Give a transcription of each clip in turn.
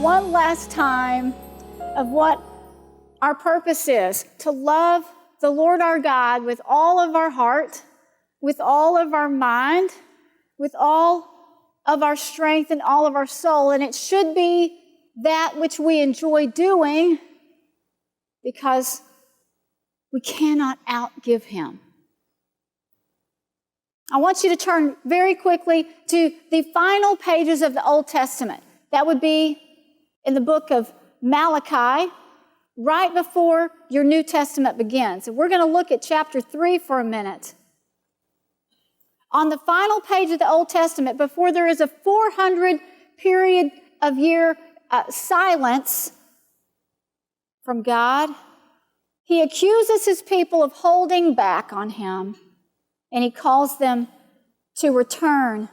one last time of what our purpose is: to love the Lord our God with all of our heart, with all of our mind, with all of our strength and all of our soul. And it should be that which we enjoy doing, because we cannot outgive Him. I want you to turn very quickly to the final pages of the Old Testament. That would be in the book of Malachi, right before your New Testament begins. And we're going to look at chapter 3 for a minute. On the final page of the Old Testament, before there is a 400 period of year silence from God, He accuses His people of holding back on Him, and He calls them to return.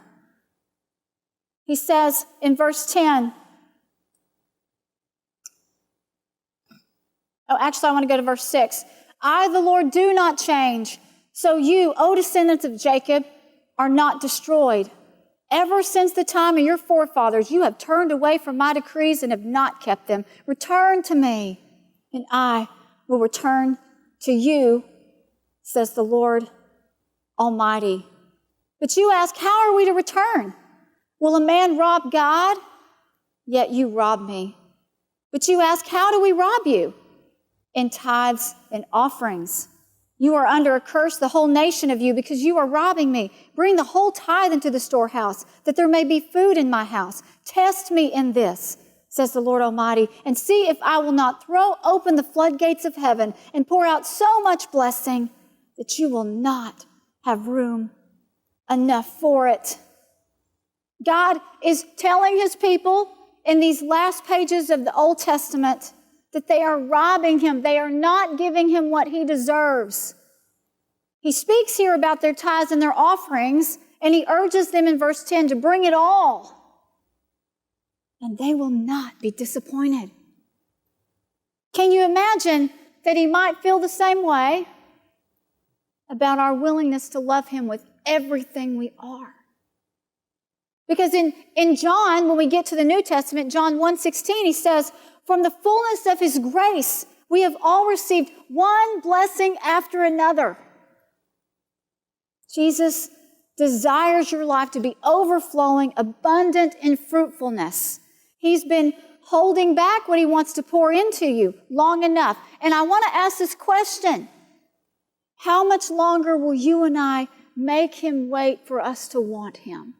He says in verse 10, I want to go to verse 6. I, the Lord, do not change. So you, O descendants of Jacob, are not destroyed. Ever since the time of your forefathers, you have turned away from my decrees and have not kept them. Return to me, and I will return to you, says the Lord Almighty. But you ask, how are we to return? Will a man rob God? Yet you rob me. But you ask, how do we rob you? In tithes and offerings. You are under a curse, the whole nation of you, because you are robbing me. Bring the whole tithe into the storehouse, that there may be food in my house. Test me in this, says the Lord Almighty, and see if I will not throw open the floodgates of heaven and pour out so much blessing that you will not have room enough for it. God is telling His people in these last pages of the Old Testament that they are robbing Him. They are not giving Him what He deserves. He speaks here about their tithes and their offerings, and He urges them in verse 10 to bring it all, and they will not be disappointed. Can you imagine that He might feel the same way about our willingness to love Him with everything we are? Because in John, when we get to the New Testament, John 1:16, He says, from the fullness of His grace, we have all received one blessing after another. Jesus desires your life to be overflowing, abundant in fruitfulness. He's been holding back what He wants to pour into you long enough. And I want to ask this question: how much longer will you and I make Him wait for us to want Him?